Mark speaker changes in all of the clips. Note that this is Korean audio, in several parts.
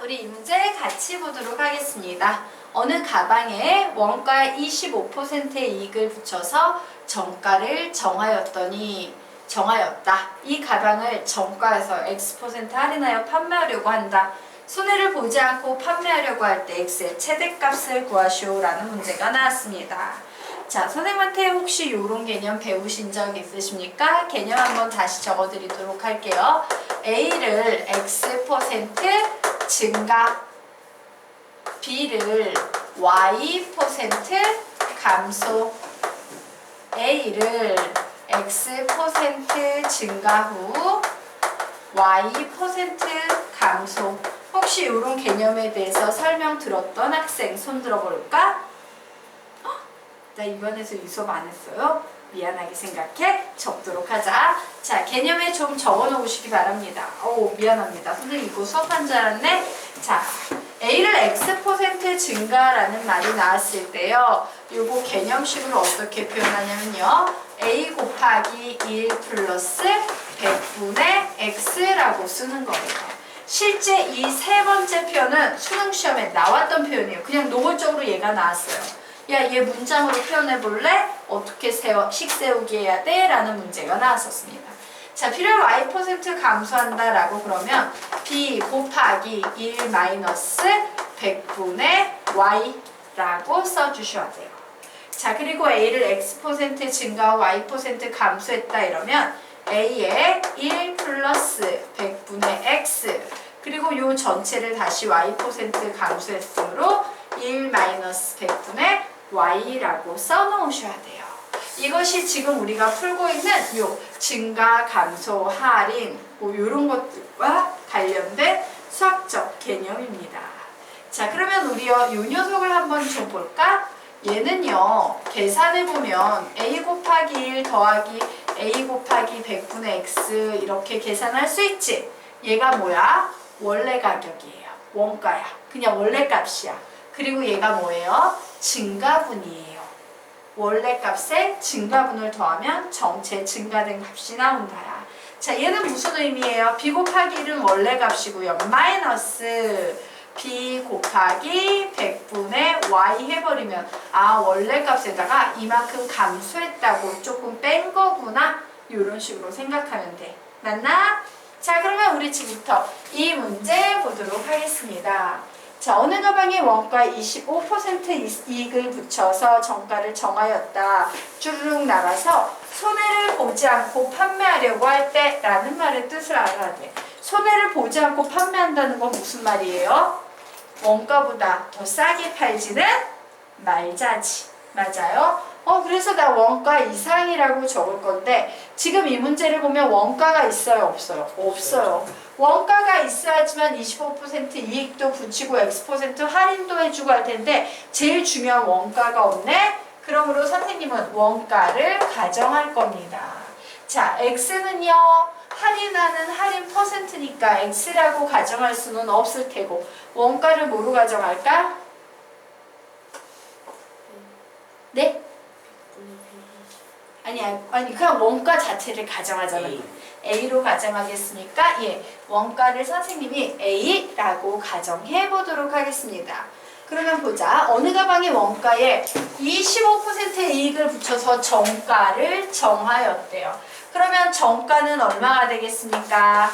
Speaker 1: 우리 이 문제 같이 보도록 하겠습니다. 어느 가방에 원가 25%의 이익을 붙여서 정가를 정하였다. 이 가방을 정가에서 X% 할인하여 판매하려고 한다. 손해를 보지 않고 판매하려고 할 때 X의 최대값을 구하시오 라는 문제가 나왔습니다. 자, 선생님한테 혹시 이런 개념 배우신 적 있으십니까? 개념 한번 다시 적어드리도록 할게요. A를 X% 증가, B를 Y% 감소, A를 X% 증가 후 Y% 감소. 혹시 이런 개념에 대해서 설명 들었던 학생 손 들어볼까? 나 이번에서 이 수업 안 했어요? 미안하게 생각해 적도록 하자. 자, 개념에 좀 적어 놓으시기 바랍니다. 오, 미안합니다. 선생님 이거 수업한 줄 알았네? 자, A를 X% 증가라는 말이 나왔을 때요. 요거 개념식으로 어떻게 표현하냐면요. A 곱하기 1 플러스 100분의 X라고 쓰는 거예요. 실제 이 세 번째 표현은 수능시험에 나왔던 표현이에요. 그냥 노골적으로 얘가 나왔어요. 야, 얘 문장으로 표현해 볼래? 어떻게 식 세우기 해야 돼? 라는 문제가 나왔었습니다. 자, B를 Y% 감소한다 라고 그러면 B 곱하기 1 마이너스 100분의 Y 라고 써주셔야 돼요. 자, 그리고 A를 X% 증가 Y% 감소했다 이러면 A의 1 플러스 100분의 X 그리고 요 전체를 다시 Y% 감소했으므로 1 마이너스 100분의 Y라고 써놓으셔야 돼요. 이것이 지금 우리가 풀고 있는 요 증가, 감소, 할인 뭐 이런 것들과 관련된 수학적 개념입니다. 자, 그러면 우리 요 녀석을 한번 좀 볼까? 얘는요, 계산해보면 A 곱하기 1 더하기 A 곱하기 100분의 X 이렇게 계산할 수 있지? 얘가 뭐야? 원래 가격이에요. 원가야. 그냥 원래 값이야. 그리고 얘가 뭐예요? 증가분이에요. 원래 값에 증가분을 더하면 전체 증가된 값이 나온다야. 자, 얘는 무슨 의미예요? B 곱하기 1은 원래 값이고요. 마이너스 B 곱하기 100분의 Y 해버리면 아, 원래 값에다가 이만큼 감소했다고 조금 뺀 거구나. 이런 식으로 생각하면 돼. 맞나? 자, 그러면 우리 지금부터 이 문제 보도록 하겠습니다. 자, 어느 가방에 원가 25% 이익을 붙여서 정가를 정하였다. 쭈르륵 나가서 손해를 보지 않고 판매하려고 할 때 라는 말의 뜻을 알아야 돼. 손해를 보지 않고 판매한다는 건 무슨 말이에요? 원가보다 더 싸게 팔지는 말자지. 맞아요? 그래서 나 원가 이상이라고 적을 건데 지금 이 문제를 보면 원가가 있어요? 없어요? 없어요. 원가가 있어야지만 25% 이익도 붙이고 X% 할인도 해주고 할 텐데 제일 중요한 원가가 없네? 그러므로 선생님은 원가를 가정할 겁니다. 자, X는요. 할인하는 할인 퍼센트니까 X라고 가정할 수는 없을 테고 원가를 뭐로 가정할까? 네? 아니 그냥 원가 자체를 가정하잖아요. A로 가정하겠습니까? 예, 원가를 선생님이 A라고 가정해 보도록 하겠습니다. 그러면 보자. 어느 가방의 원가에 25%의 이익을 붙여서 정가를 정하였대요. 그러면 정가는 얼마가 되겠습니까?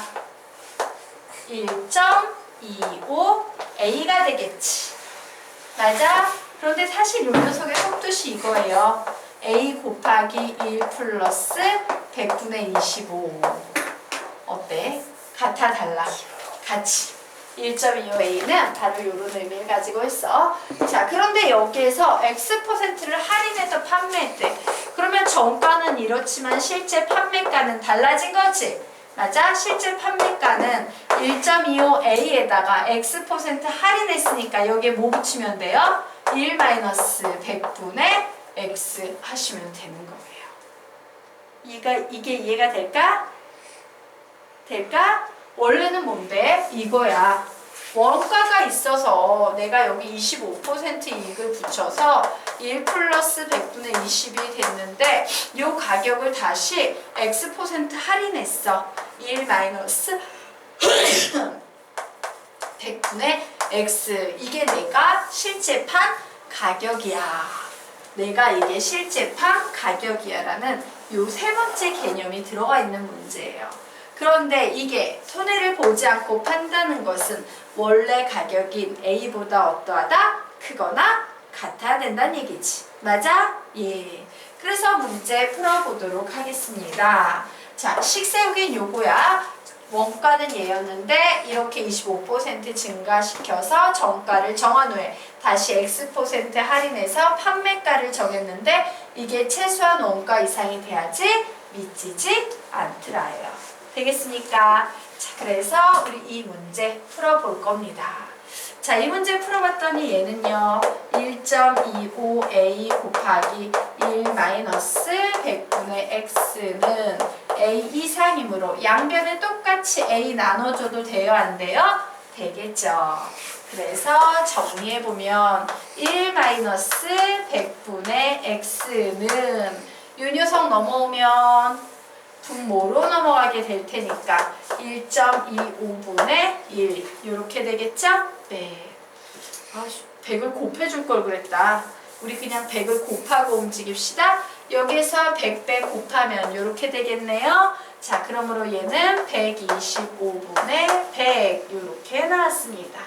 Speaker 1: 1.25 A가 되겠지. 맞아? 그런데 사실 이 녀석의 속뜻이 이거예요. A 곱하기 1 플러스 100분의 25 어때? 같아 달라? 같이 1.25A는 바로 이런 의미를 가지고 있어. 자, 그런데 여기에서 X%를 할인해서 판매했대. 그러면 정가는 이렇지만 실제 판매가는 달라진 거지? 맞아? 실제 판매가는 1.25A에다가 X% 할인했으니까 여기에 뭐 붙이면 돼요? 1 마이너스 100분의 X 하시면 되는 거예요. 이게 이해가 될까? 될까? 원래는 뭔데? 이거야. 원가가 있어서 내가 여기 25% 이익을 붙여서 1 플러스 100분의 20이 됐는데 이 가격을 다시 X% 할인했어. 1 마이너스 100분의 x. 이게 내가 실제 판 가격이야. 내가 이게 실제 판 가격이야 라는 요 세 번째 개념이 들어가 있는 문제예요. 그런데 이게 손해를 보지 않고 판다는 것은 원래 가격인 A보다 어떠하다? 크거나 같아야 된다는 얘기지. 맞아? 예. 그래서 문제 풀어보도록 하겠습니다. 자, 식세우기는 요거야. 원가는 얘였는데 이렇게 25% 증가시켜서 정가를 정한 후에 다시 X% 할인해서 판매가를 정했는데 이게 최소한 원가 이상이 돼야지 미치지 않더라요. 되겠습니까? 자, 그래서 우리 이 문제 풀어볼 겁니다. 자, 이 문제 풀어봤더니 얘는요 1.25a 곱하기 1 마이너스 100분의 x는 a 이상이므로 양변에 똑같이 a 나눠줘도 돼요? 안 돼요? 되겠죠. 그래서 정리해보면 1 마이너스 100분의 x는 요 녀석 넘어오면 분모로 넘어가게 될 테니까 1.25분의 1 이렇게 되겠죠? 네. 100을 곱해줄 걸 그랬다. 우리 그냥 100을 곱하고 움직입시다. 여기서 100배 곱하면 이렇게 되겠네요. 자, 그러므로 얘는 125분의 100 이렇게 나왔습니다.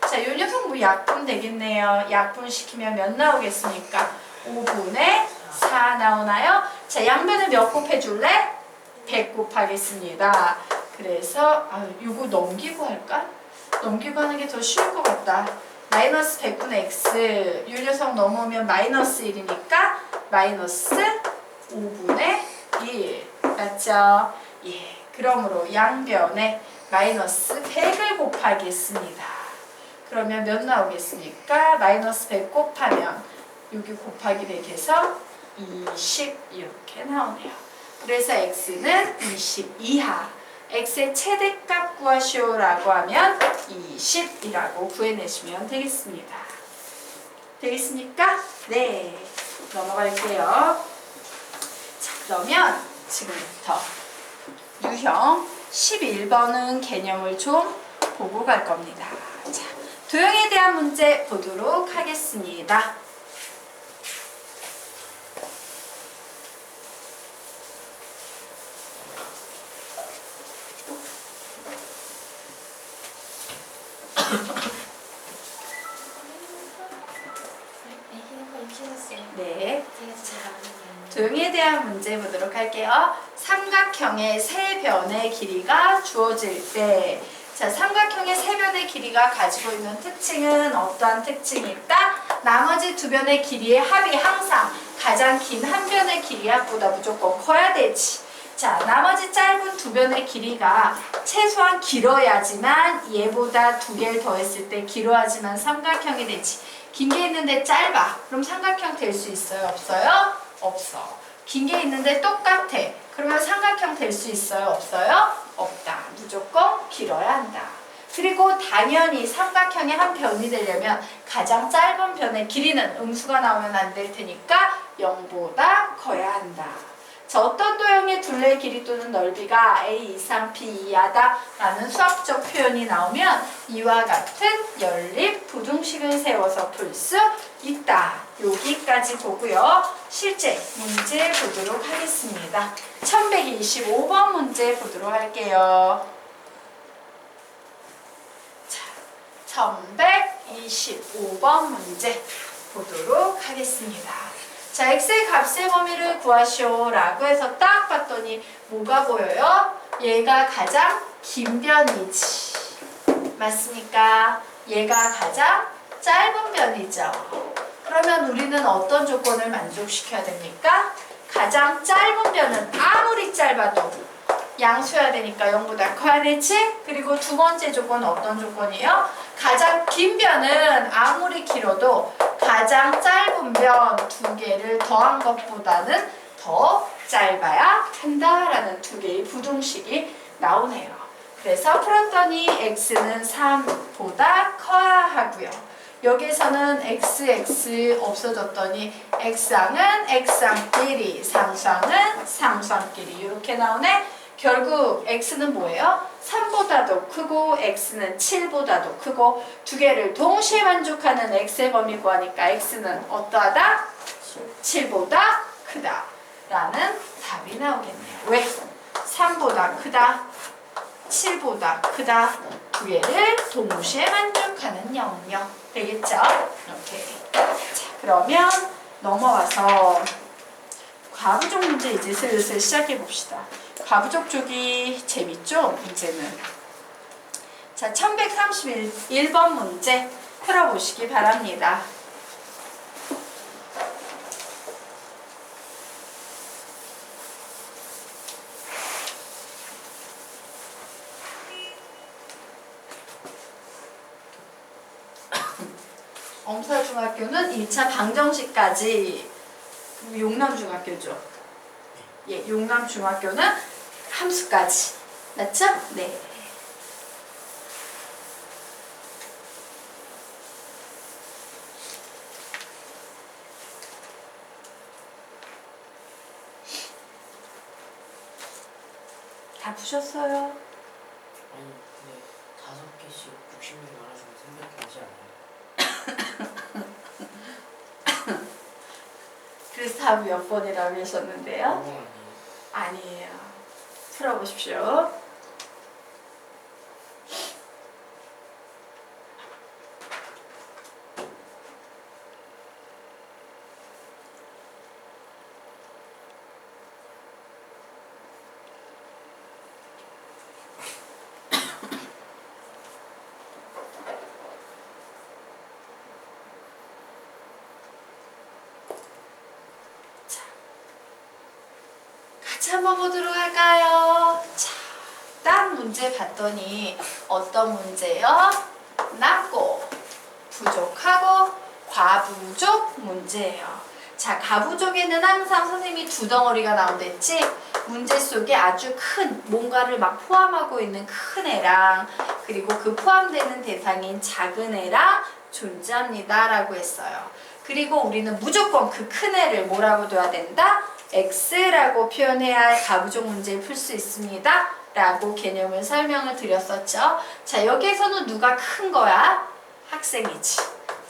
Speaker 1: 자, 이 녀석 뭐 약분 되겠네요. 약분시키면 몇 나오겠습니까? 5분의 4 나오나요? 자, 양변을 몇 곱해줄래? 100 곱하겠습니다. 그래서 이거 넘기고 할까? 넘기고 하는 게 더 쉬울 것 같다. 마이너스 100분의 x 이 녀석 넘어오면 마이너스 1이니까 마이너스 5분의 1 맞죠? 예, 그러므로 양변에 마이너스 100을 곱하겠습니다. 그러면 몇 나오겠습니까? 마이너스 100 곱하면 여기 곱하기 100해서 20 이렇게 나오네요. 그래서 x는 20 이하. x의 최대값 구하시오 라고 하면 20이라고 구해내시면 되겠습니다. 되겠습니까? 네. 넘어갈게요. 자, 그러면 지금부터 유형 11번은 개념을 좀 보고 갈 겁니다. 자, 도형에 대한 문제 보도록 하겠습니다. 네. 도형에 대한 문제 보도록 할게요. 삼각형의 세 변의 길이가 주어질 때, 자, 삼각형의 세 변의 길이가 가지고 있는 특징은 어떠한 특징이 있다? 나머지 두 변의 길이의 합이 항상 가장 긴 한 변의 길이 합보다 무조건 커야 되지. 자, 나머지 짧은 두 변의 길이가 최소한 길어야지만 얘보다 두 개를 더했을 때 길어야지만 삼각형이 되지. 긴 게 있는데 짧아. 그럼 삼각형 될 수 있어요? 없어요? 없어. 긴 게 있는데 똑같아. 그러면 삼각형 될 수 있어요? 없어요? 없다. 무조건 길어야 한다. 그리고 당연히 삼각형의 한 변이 되려면 가장 짧은 변의 길이는 음수가 나오면 안 될 테니까 0보다 커야 한다. 자, 어떤 도형의 둘레 길이 또는 넓이가 a 이상 b 이하다 라는 수학적 표현이 나오면 이와 같은 연립 부등식을 세워서 풀 수 있다. 여기까지 보고요. 실제 문제 보도록 하겠습니다. 1125번 문제 보도록 할게요. 자, 1125번 문제 보도록 하겠습니다. 자, x의 값의 범위를 구하시오 라고 해서 딱 봤더니 뭐가 보여요? 얘가 가장 긴 변이지. 맞습니까? 얘가 가장 짧은 변이죠. 그러면 우리는 어떤 조건을 만족시켜야 됩니까? 가장 짧은 변은 아무리 짧아도 양수여야 되니까 0보다 커야 되지? 그리고 두 번째 조건은 어떤 조건이에요? 가장 긴 변은 아무리 길어도 가장 짧은 변 두 개를 더한 것보다는 더 짧아야 한다라는 두 개의 부등식이 나오네요. 그래서 풀었더니 x는 3보다 커야 하고요. 여기서는 x 없어졌더니 x항은 x항끼리, 상수항은 상수항끼리 이렇게 나오네. 결국 x는 뭐예요? 3보다도 크고 x는 7보다도 크고 두 개를 동시에 만족하는 x의 범위 구하니까 x는 어떠하다? 7보다 크다 라는 답이 나오겠네요. 왜? 3보다 크다, 7보다 크다, 두 개를 동시에 만족하는 영역 되겠죠? 이렇게. 자, 그러면 넘어와서 과부족 문제 이제 슬슬 시작해 봅시다. 과부족 쪽이 재밌죠? 문제는. 자, 1131번 문제 풀어보시기 바랍니다. 엄사중학교는 1차 방정식까지, 용남중학교죠. 예, 용남중학교는 함수까지. 맞죠? 네. 다 푸셨어요?
Speaker 2: 아니 근데 5개씩 60명 말아주면 생각하지 않아요?
Speaker 1: 그래서 답이 몇 번이라고 하셨는데요?
Speaker 2: 아니에요.
Speaker 1: 아니에요. 풀어보십시오. 같이 한번 보도록 할까요? 자, 딱 문제 봤더니 어떤 문제요? 낮고 부족하고 과부족 문제예요. 자, 과부족에는 항상 선생님이 두 덩어리가 나온댔지? 문제 속에 아주 큰 뭔가를 막 포함하고 있는 큰 애랑 그리고 그 포함되는 대상인 작은 애랑 존재합니다 라고 했어요. 그리고 우리는 무조건 그 큰 애를 뭐라고 둬야 된다? X라고 표현해야 할 가부족 문제를 풀 수 있습니다 라고 개념을 설명을 드렸었죠. 자, 여기에서는 누가 큰 거야? 학생이지.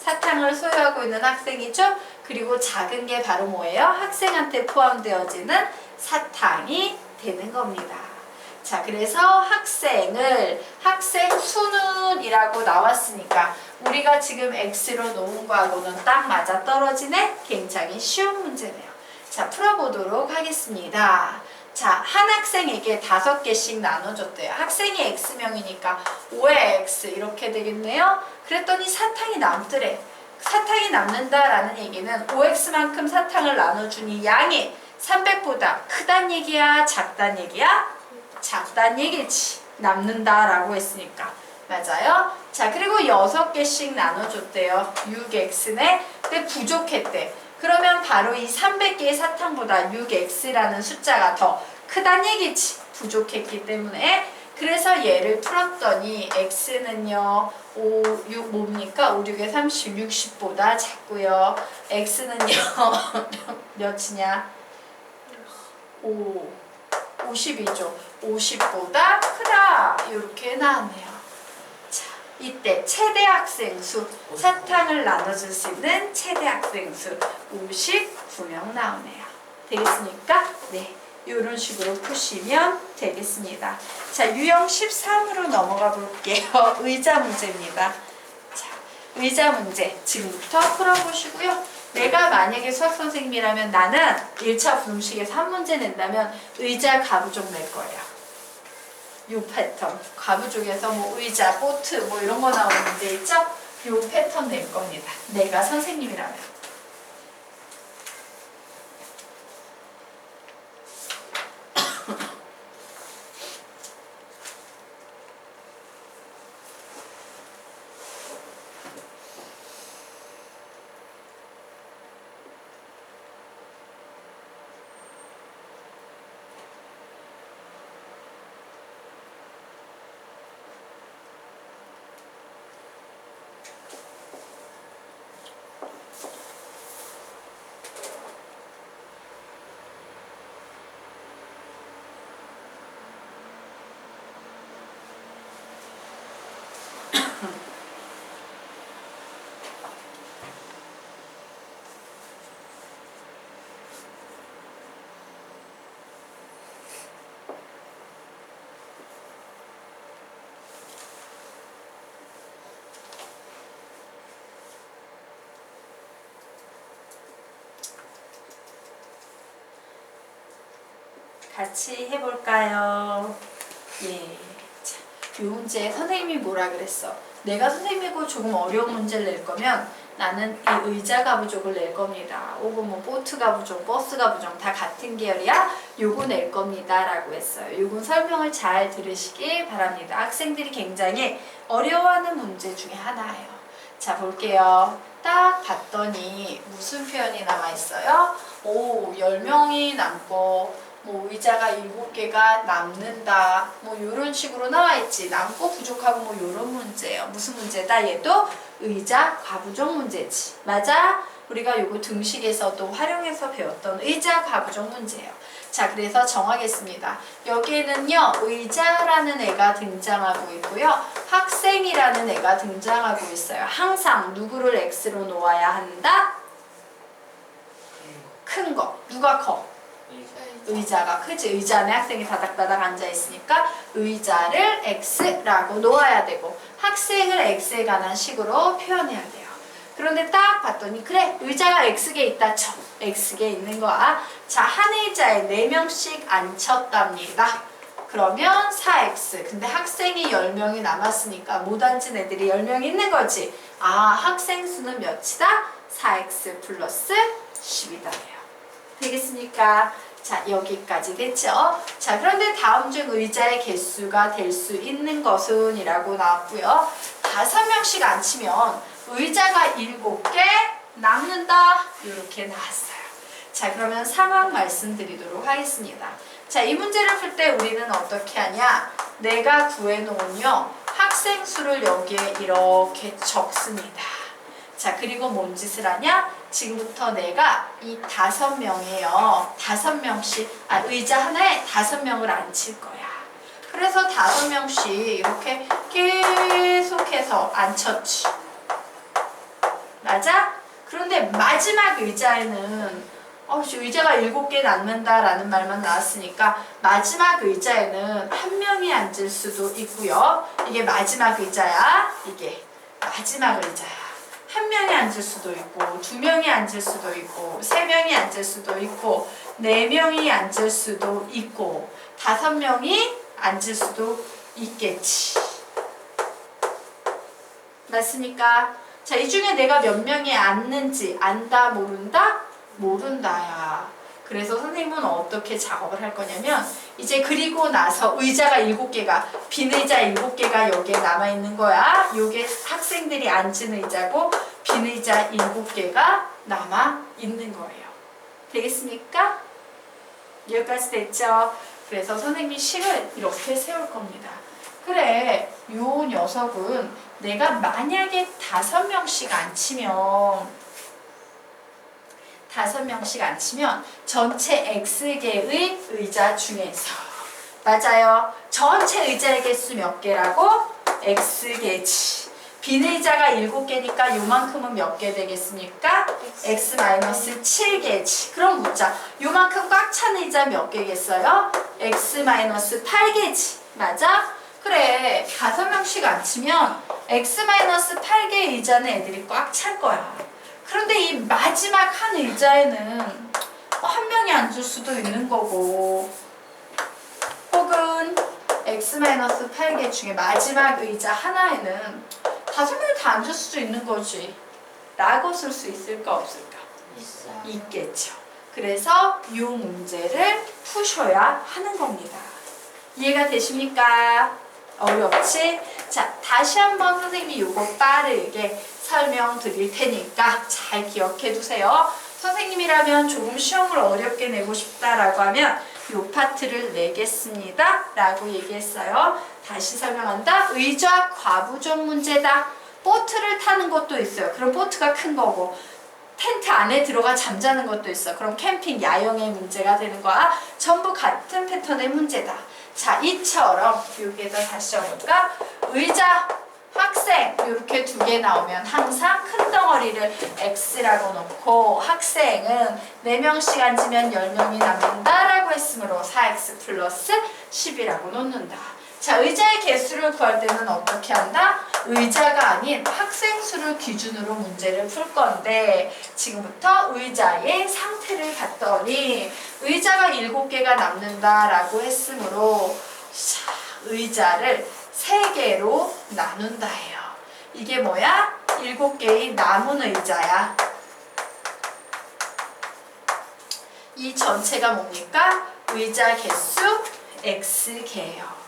Speaker 1: 사탕을 소유하고 있는 학생이죠. 그리고 작은 게 바로 뭐예요? 학생한테 포함되어지는 사탕이 되는 겁니다. 자, 그래서 학생을 학생 수는 이라고 나왔으니까 우리가 지금 X로 놓은 거하고는 딱 맞아 떨어지네? 굉장히 쉬운 문제네요. 자, 풀어보도록 하겠습니다. 자, 한 학생에게 5개씩 나눠줬대요. 학생이 X명이니까 5의 X 이렇게 되겠네요. 그랬더니 사탕이 남더래. 사탕이 남는다라는 얘기는 5X만큼 사탕을 나눠주니 양이 300보다 크단 얘기야? 작단 얘기야? 작단 얘기지. 남는다라고 했으니까. 맞아요? 자, 그리고 6개씩 나눠줬대요. 6X네. 근데 부족했대. 그러면 바로 이 300개의 사탕보다 6x라는 숫자가 더 크단 얘기지. 부족했기 때문에. 그래서 얘를 풀었더니 x는요 5, 6 뭡니까? 5, 6에 30, 60보다 작고요. x는요 몇이냐? 5, 50이죠. 50보다 크다. 이렇게 나왔네요. 이때 최대 학생 수, 사탕을 나눠줄 수 있는 최대 학생 수 59명 나오네요. 되겠습니까? 네, 이런 식으로 푸시면 되겠습니다. 자, 유형 13으로 넘어가 볼게요. 의자 문제입니다. 자, 의자 문제 지금부터 풀어보시고요. 내가 만약에 수학선생님이라면 나는 1차 분식에서 한 문제 낸다면 의자 가부족 낼 거예요. 요 패턴, 가부족에서 뭐 의자, 보트 뭐 이런 거 나오는 문제 있죠? 요 패턴 낼 겁니다. 내가 선생님이라면. 같이 해볼까요? 예. 자, 이 문제 선생님이 뭐라 그랬어? 내가 선생님이고 조금 어려운 문제를 낼 거면 나는 이 의자 가부족을 낼 겁니다. 혹은 뭐 보트 가부족, 버스 가부족 다 같은 계열이야. 요거 낼 겁니다. 라고 했어요. 요건 설명을 잘 들으시기 바랍니다. 학생들이 굉장히 어려워하는 문제 중에 하나예요. 자, 볼게요. 딱 봤더니 무슨 표현이 나와 있어요? 오, 10명이 남고 뭐 의자가 7개가 남는다. 뭐 요런 식으로 나와 있지. 남고 부족하고 뭐 요런 문제예요. 무슨 문제다? 얘도 의자 가부족 문제지. 맞아? 우리가 요거 등식에서도 활용해서 배웠던 의자 가부족 문제예요. 자, 그래서 정하겠습니다. 여기에는요, 의자라는 애가 등장하고 있고요. 학생이라는 애가 등장하고 있어요. 항상 누구를 X로 놓아야 한다? 큰 거. 누가 커? 의자가 크지. 의자 안에 학생이 다닥다닥 앉아있으니까 의자를 X라고 놓아야 되고 학생을 X에 관한 식으로 표현해야 돼요. 그런데 딱 봤더니 그래, 의자가 X개 있다 쳐. X개 있는 거야. 자, 한 의자에 4명씩 앉혔답니다. 그러면 4X. 근데 학생이 10명이 남았으니까 못 앉은 애들이 10명 있는 거지. 아, 학생 수는 몇이다? 4X 플러스 10이다. 되겠습니까? 자, 여기까지 됐죠? 자, 그런데 다음 중 의자의 개수가 될 수 있는 것은 이라고 나왔고요. 5명씩 앉히면 의자가 7개 남는다. 이렇게 나왔어요. 자, 그러면 상황 말씀드리도록 하겠습니다. 자, 이 문제를 풀 때 우리는 어떻게 하냐? 내가 구해놓은요, 학생 수를 여기에 이렇게 적습니다. 자, 그리고 뭔 짓을 하냐? 지금부터 내가 이 5명이에요. 5명씩, 의자 하나에 5명을 앉힐 거야. 그래서 5명씩 이렇게 계속해서 앉혔지. 맞아? 그런데 마지막 의자에는 의자가 7개 남는다라는 말만 나왔으니까 마지막 의자에는 1명이 앉을 수도 있고요. 이게 마지막 의자야. 이게 마지막 의자야. 1명이 앉을 수도 있고 2명이 앉을 수도 있고 3명이 앉을 수도 있고 4명이 앉을 수도 있고 5명이 앉을 수도 있겠지. 맞습니까? 자, 이 중에 내가 몇 명이 앉는지 안다 모른다? 모른다야. 그래서 선생님은 어떻게 작업을 할 거냐면 이제 그리고 나서 의자가 7개가 빈 의자 7개가 여기에 남아있는 거야. 요게 학생들이 앉은 의자고 빈 의자 7개가 남아있는 거예요. 되겠습니까? 여기까지 됐죠? 그래서 선생님이 식을 이렇게 세울 겁니다. 그래, 요 녀석은 내가 만약에 5명씩 앉히면 전체 X개의 의자 중에서 맞아요. 전체 의자의 개수 몇 개라고? X개지. 빈 의자가 7개니까 요만큼은 몇 개 되겠습니까? X-7개지. 그럼 묻자. 요만큼 꽉 찬 의자 몇 개겠어요? X-8개지. 맞아? 그래, 5명씩 앉히면 X-8개 의자는 애들이 꽉 찰 거야. 그런데 이 마지막 한 의자에는 1명이 앉을 수도 있는 거고 혹은 X-8개 중에 마지막 의자 하나에는 5명이 다 앉을 수도 있는 거지. 라고 쓸 수 있을까 없을까?
Speaker 3: 있어요.
Speaker 1: 있겠죠. 그래서 이 문제를 푸셔야 하는 겁니다. 이해가 되십니까? 어렵지? 자, 다시 한번 선생님이 이거 빠르게 설명드릴 테니까 잘 기억해 두세요. 선생님이라면 조금 시험을 어렵게 내고 싶다라고 하면 이 파트를 내겠습니다. 라고 얘기했어요. 다시 설명한다. 의자 과부족 문제다. 보트를 타는 것도 있어요. 그럼 보트가 큰 거고 텐트 안에 들어가 잠자는 것도 있어. 그럼 캠핑 야영의 문제가 되는 거야. 전부 같은 패턴의 문제다. 자, 이처럼 여기에다 다시 적을까? 의자, 학생 이렇게 2개 나오면 항상 큰 덩어리를 X라고 놓고 학생은 4명씩 앉으면 10명이 남는다 라고 했으므로 4X 플러스 10이라고 놓는다. 자, 의자의 개수를 구할 때는 어떻게 한다? 의자가 아닌 학생 수를 기준으로 문제를 풀 건데 지금부터 의자의 상태를 봤더니 의자가 7개가 남는다라고 했으므로 자, 의자를 3개로 나눈다 해요. 이게 뭐야? 7개의 남은 의자야. 이 전체가 뭡니까? 의자 개수 X개예요.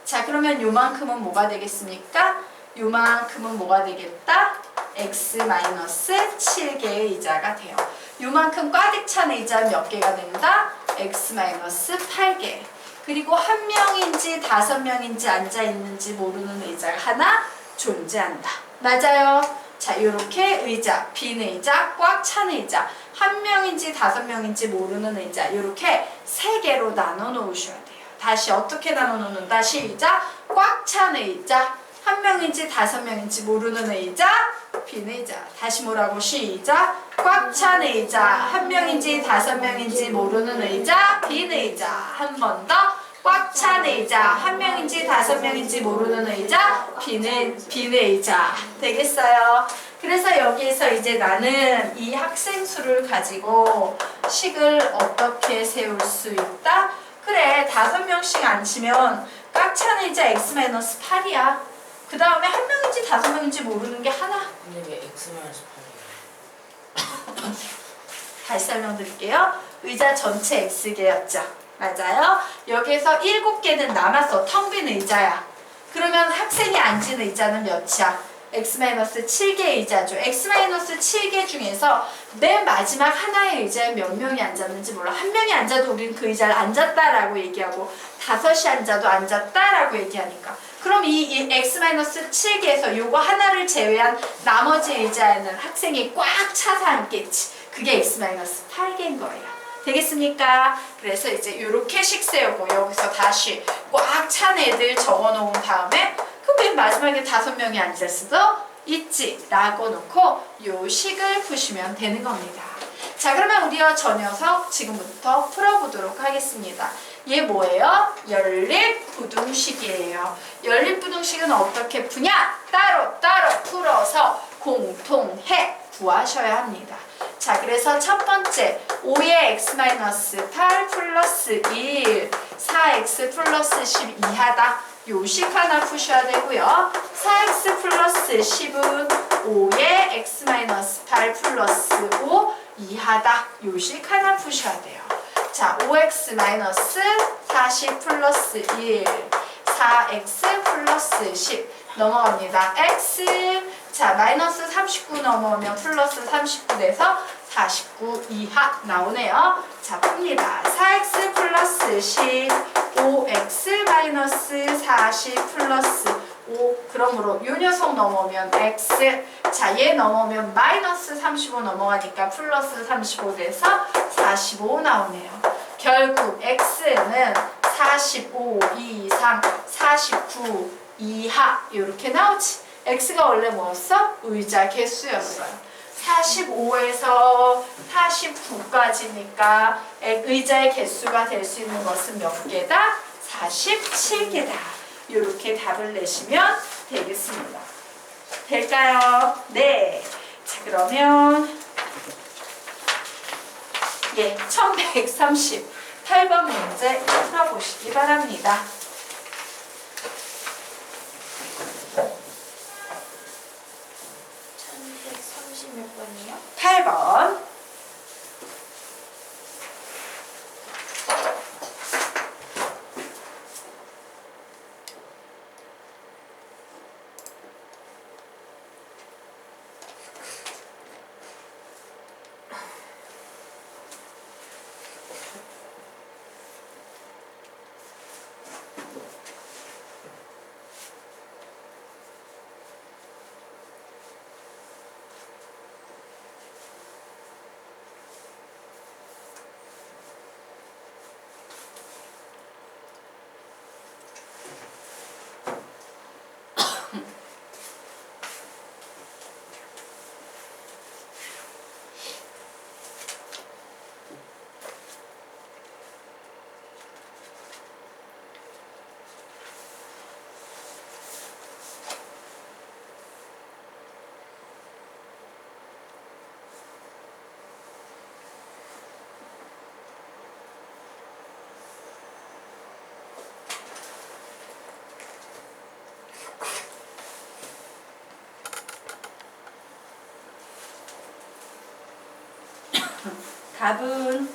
Speaker 1: 자, 그러면 요만큼은 뭐가 되겠습니까? 요만큼은 뭐가 되겠다? X-7개의 의자가 돼요. 요만큼 꽉 찬 의자 몇 개가 된다? X-8개. 그리고 1명인지 5명인지 앉아있는지 모르는 의자가 하나 존재한다. 맞아요. 자, 요렇게 의자, 빈 의자, 꽉 찬 의자, 1명인지 5명인지 모르는 의자, 요렇게 3개로 나눠 놓으셔야 돼요. 다시 어떻게 나눠 놓는다? 시작! 꽉 찬 의자, 1명인지 5명인지 모르는 의자, 빈 의자. 다시 뭐라고? 시작! 꽉 찬 의자, 1명인지 5명인지 모르는 의자, 빈 의자. 한 번 더. 꽉 찬 의자, 1명인지 5명인지 모르는 의자, 빈 의자. 되겠어요? 그래서 여기에서 이제 나는 이 학생 수를 가지고 식을 어떻게 세울 수 있다? 그래, 5명씩 앉히면 꽉 찬 의자 X-8이야. 그 다음에 1명인지 5명인지 모르는 게 하나.
Speaker 2: 근데 왜 X-8이에요?
Speaker 1: 다시 설명드릴게요. 의자 전체 X개였죠. 맞아요. 여기에서 7개는 남았어. 텅 빈 의자야. 그러면 학생이 앉은 의자는 몇이야? X-7개 의자죠. X-7개 중에서 맨 마지막 하나의 의자에 몇 명이 앉았는지 몰라. 1명이 앉아도 우리는 그 의자를 앉았다라고 얘기하고 5이 앉아도 앉았다라고 얘기하니까. 그럼 이 X-7개에서 요거 하나를 제외한 나머지 의자에는 학생이 꽉 차서 앉겠지. 그게 X-8개인 거예요. 되겠습니까? 그래서 이제 이렇게 식 세우고 여기서 다시 꽉 찬 애들 적어놓은 다음에 그 맨 마지막에 5명이 앉을 수도 있지 라고 놓고 요 식을 푸시면 되는 겁니다. 자, 그러면 우리가 저 녀석 지금부터 풀어보도록 하겠습니다. 얘 뭐예요? 연립부등식이에요. 연립부등식은 어떻게 푸냐? 따로 풀어서 공통해 구하셔야 합니다. 자, 그래서 첫 번째 5의 X-8 플러스 1 4X 플러스 10 이하다. 요식 하나 푸셔야 되고요. 4X 플러스 10은 5의 X-8 플러스 5 이하다. 요식 하나 푸셔야 돼요. 자, 5X 마이너스 40 플러스 1 4X 플러스 10 넘어갑니다. X 자, 마이너스 39 넘어오면 플러스 39 돼서 49 이하 나오네요. 자, 풉니다. 4X 플러스 10 5X 마이너스 40 플러스 5 그러므로 요 녀석 넘어오면 X 자, 얘 넘어오면 마이너스 35 넘어가니까 플러스 35 돼서 45 나오네요. 결국 X는 45 이상 49 이하 이렇게 나오지. X가 원래 뭐였어? 의자 개수였어요. 45에서 49까지니까 의자의 개수가 될 수 있는 것은 몇 개다? 47개다. 이렇게 답을 내시면 되겠습니다. 될까요? 네. 자, 그러면 1138번 문제 풀어보시기 바랍니다.
Speaker 3: 1130 몇 번이요?
Speaker 1: 8번. 답은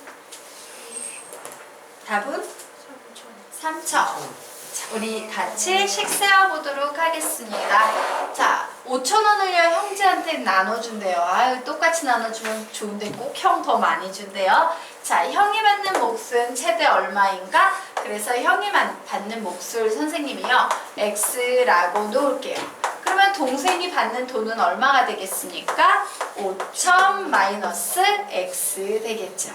Speaker 1: 3천. 자, 우리 같이 식세어 보도록 하겠습니다. 자, 5,000원을요 형제한테 나눠준대요. 아유, 똑같이 나눠주면 좋은데 꼭 형 더 많이 준대요. 자, 형이 받는 몫은 최대 얼마인가? 그래서 형이 받는 몫을 선생님이요 X라고 놓을게요. 그러면 동생이 받는 돈은 얼마가 되겠습니까? 5,000 마이너스 X 되겠죠.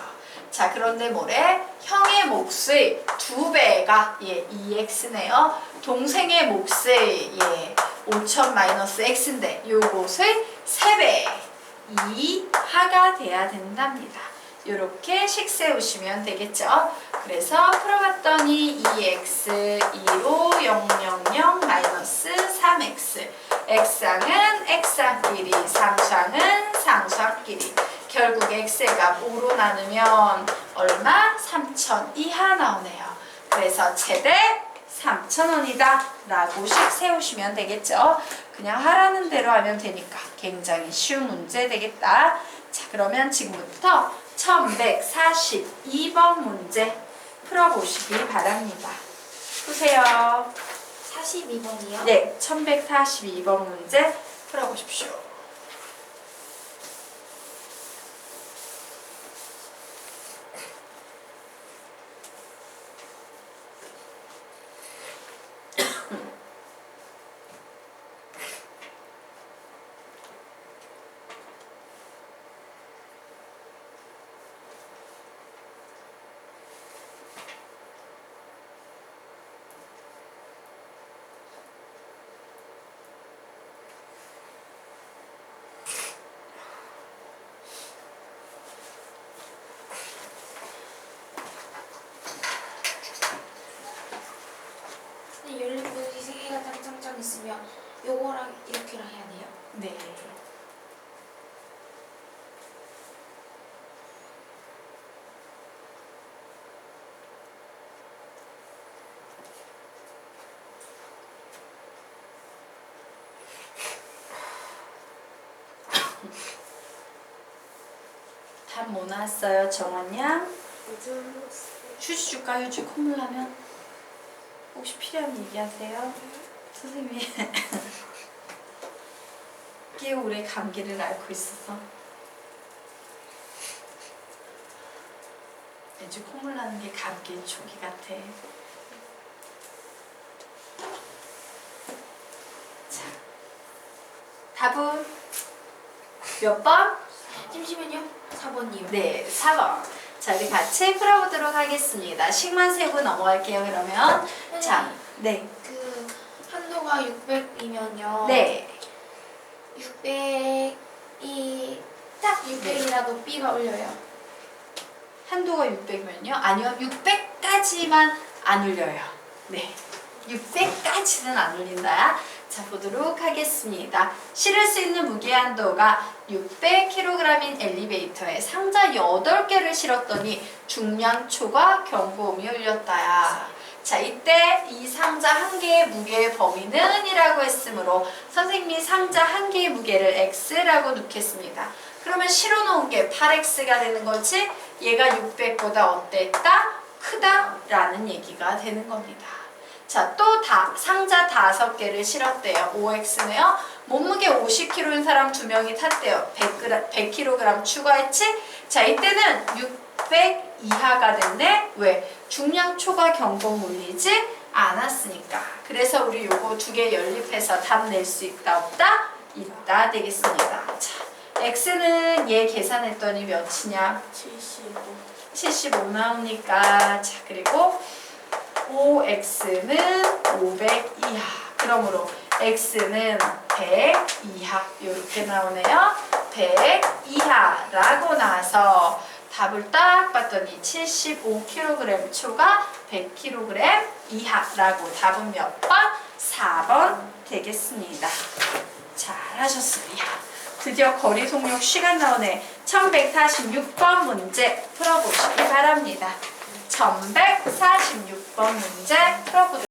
Speaker 1: 자, 그런데 뭐래? 형의 몫의 2배가 2x네요. 동생의 몫의 5,000 마이너스 x인데 요것의 3배 2하가 돼야 된답니다. 요렇게 식 세우시면 되겠죠. 그래서 풀어봤더니 2x 2로 0, 0, 0 마이너스 3x x항은 x항끼리 상수항은 상수항끼리 결국 x의 값 5로 나누면 얼마? 3,000 이하 나오네요. 그래서 최대 3,000원이다 라고 식 세우시면 되겠죠. 그냥 하라는 대로 하면 되니까 굉장히 쉬운 문제 되겠다. 자, 그러면 지금부터 1142번 문제 풀어보시기 바랍니다. 푸세요.
Speaker 3: 42번이요?
Speaker 1: 네, 1142번 문제 풀어보십시오.
Speaker 3: 근데 열린분이 세 개가 짱짱짱 있으면 요거랑 이렇게랑 해야 돼요?
Speaker 1: 네. 답 뭐 나왔어요, 정원 양? 휴지 줄까? 휴지 콧물 나면? 혹시 필요하면 얘기하세요. 선생님이 꽤 오래 감기를 앓고 있어서 매주 콧물 나는 게 감기 초기 같아. 자, 답은 몇 번?
Speaker 3: 잠시만요. 4번이요.
Speaker 1: 네, 4번. 자, 우리 같이 풀어보도록 하겠습니다. 식만 세고 넘어갈게요, 그러면. 자, 네.
Speaker 3: 그 한도가 600이면요.
Speaker 1: 네.
Speaker 3: 600이 딱 600이라도 B가 올려요.
Speaker 1: 한도가 600이면요? 아니요, 600까지만 안 올려요. 네. 600까지는 안 올린다. 자, 보도록 하겠습니다. 실을 수 있는 무게 한도가 600kg인 엘리베이터에 상자 8개를 실었더니 중량초과 경보음이 울렸다야. 자, 이때 이 상자 1개의 무게의 범위는 이라고 했으므로 선생님이 상자 1개의 무게를 X라고 놓겠습니다. 그러면 실어놓은 게 8X가 되는 거지 얘가 600보다 어땠다? 크다? 라는 얘기가 되는 겁니다. 자, 또 상자 5개를 실었대요. 5X네요. 몸무게 50kg인 사람 2명이 탔대요. 100kg 추가했지? 자, 이때는 600 이하가 됐네. 왜? 중량 초과 경보음 울리지 않았으니까. 그래서 우리 요거 2개 연립해서 답 낼 수 있다 없다? 있다 되겠습니다. 자, X는 얘 계산했더니 몇이냐? 75 나오니까. 자, 그리고 5x는 500 이하. 그러므로 x는 100 이하. 이렇게 나오네요. 100 이하라고 나와서 답을 딱 봤더니 75kg 초과 100kg 이하라고 답은 몇 번? 4번 되겠습니다. 잘하셨습니다. 드디어 거리 속력 시간 나오네. 1146번 문제 풀어보시기 바랍니다. 1146번 문제 풀어보도록